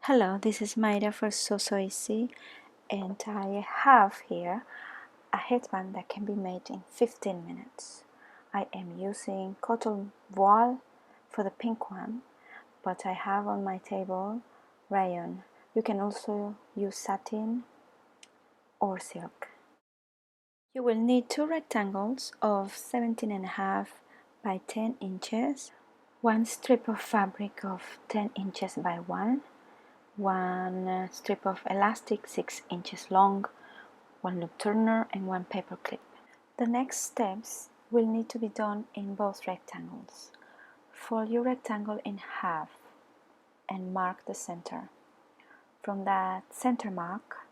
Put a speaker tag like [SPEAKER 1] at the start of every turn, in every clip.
[SPEAKER 1] Hello, this is Mayra for So Easy, and I have here a headband that can be made in 15 minutes. I am using cotton voile for the pink one, but I have on my table rayon. You can also use satin or silk. You will need two rectangles of 17.5 by 10 inches, one strip of fabric of 10 inches by 1 strip of elastic 6 inches long, one loop turner and one paper clip. The next steps will need to be done in both rectangles. Fold your rectangle in half and mark the center. From that center mark,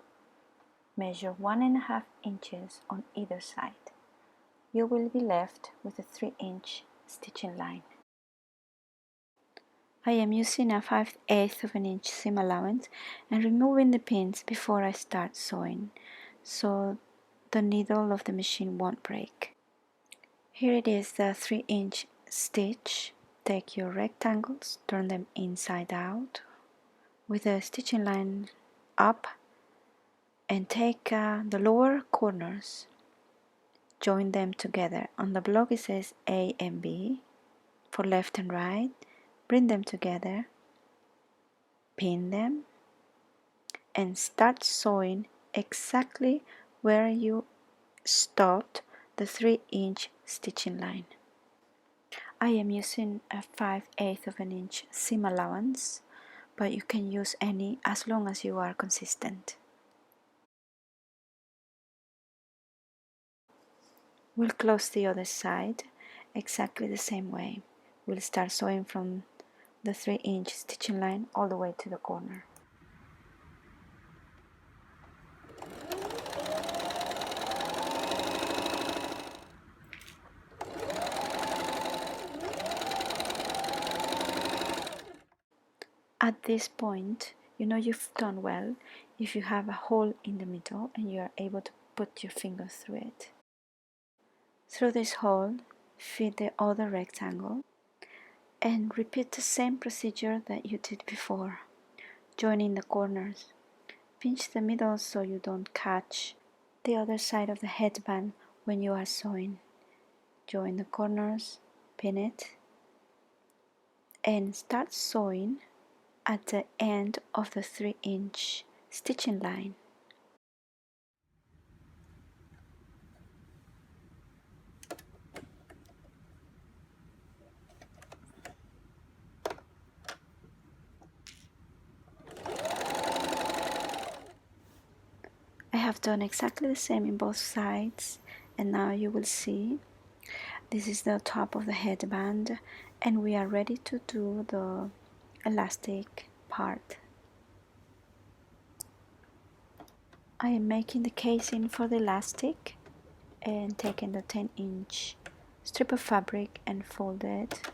[SPEAKER 1] measure 1.5 inches on either side. You will be left with a 3-inch stitching line. I am using a 5/8 of an inch seam allowance and removing the pins before I start sewing, so the needle of the machine won't break. Here it is, the 3-inch stitch. Take your rectangles, turn them inside out with a stitching line up, and take the lower corners, join them together. On the block it says A and B for left and right. Bring them together, pin them, and start sewing exactly where you stopped the 3-inch stitching line. I am using a 5/8 of an inch seam allowance, but you can use any as long as you are consistent. We'll close the other side exactly the same way. We'll start sewing from the 3-inch stitching line all the way to the corner. At this point, you know you've done well if you have a hole in the middle and you are able to put your finger through it. Through this hole, fit the other rectangle and repeat the same procedure that you did before, joining the corners. Pinch the middle so you don't catch the other side of the headband when you are sewing. Join the corners, pin it, and start sewing at the end of the 3-inch stitching line. I have done exactly the same in both sides, and now you will see this is the top of the headband, and we are ready to do the elastic part. I am making the casing for the elastic and taking the 10-inch strip of fabric and fold it,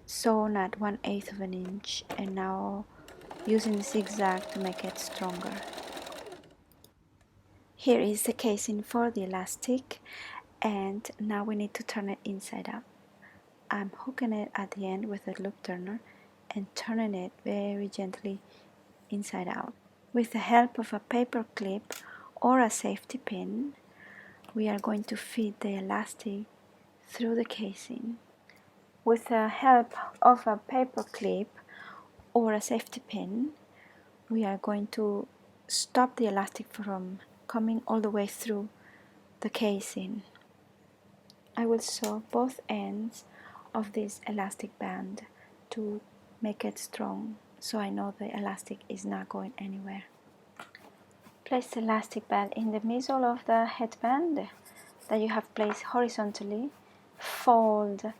[SPEAKER 1] sewn at 1/8 of an inch, and now using the zigzag to make it stronger. Here is the casing for the elastic, and now we need to turn it inside out. I'm hooking it at the end with a loop turner and turning it very gently inside out. With the help of a paper clip or a safety pin, we are going to feed the elastic through the casing. With the help of a paper clip or a safety pin, we are going to stop the elastic from coming all the way through the casing. I will sew both ends of this elastic band to make it strong, so I know the elastic is not going anywhere. Place the elastic band in the middle of the headband that you have placed horizontally. Fold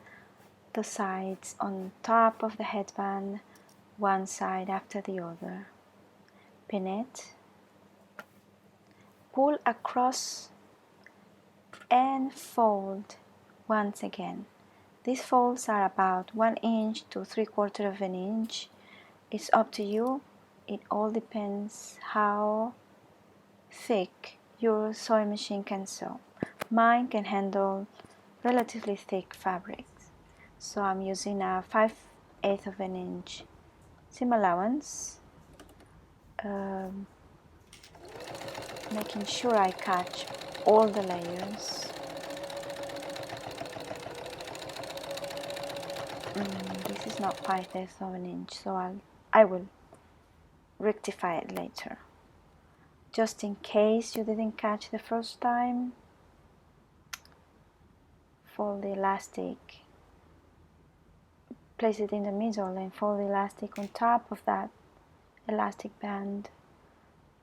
[SPEAKER 1] the sides on top of the headband, one side after the other. Pin it, pull across and fold once again. These folds are about 1 inch to 3/4 of an inch. It's up to you. It all depends how thick your sewing machine can sew. Mine can handle relatively thick fabrics, so I'm using a 5/8 of an inch seam allowance, making sure I catch all the layers. This is not 5/8 of an inch, so I will rectify it later. Just in case you didn't catch the first time, fold the elastic, place it in the middle and fold the elastic on top of that elastic band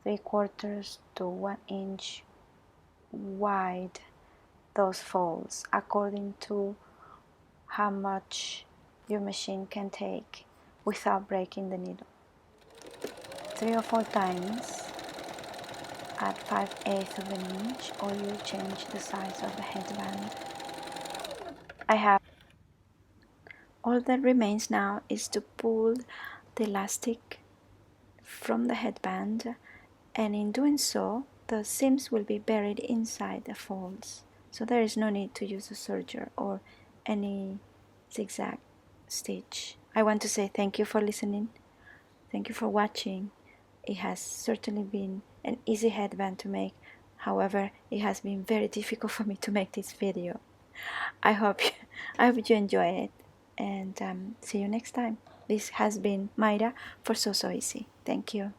[SPEAKER 1] 3/4 to 1 inch wide, those folds according to how much your machine can take without breaking the needle. 3 or 4 times at 5/8 of an inch, or you change the size of the headband. All that remains now is to pull the elastic from the headband, and in doing so the seams will be buried inside the folds, so there is no need to use a serger or any zigzag stitch. I want to say thank you for listening, thank you for watching. It has certainly been an easy headband to make, however it has been very difficult for me to make this video. I hope you enjoy it, and see you next time. This has been Mayra for So Easy. Thank you.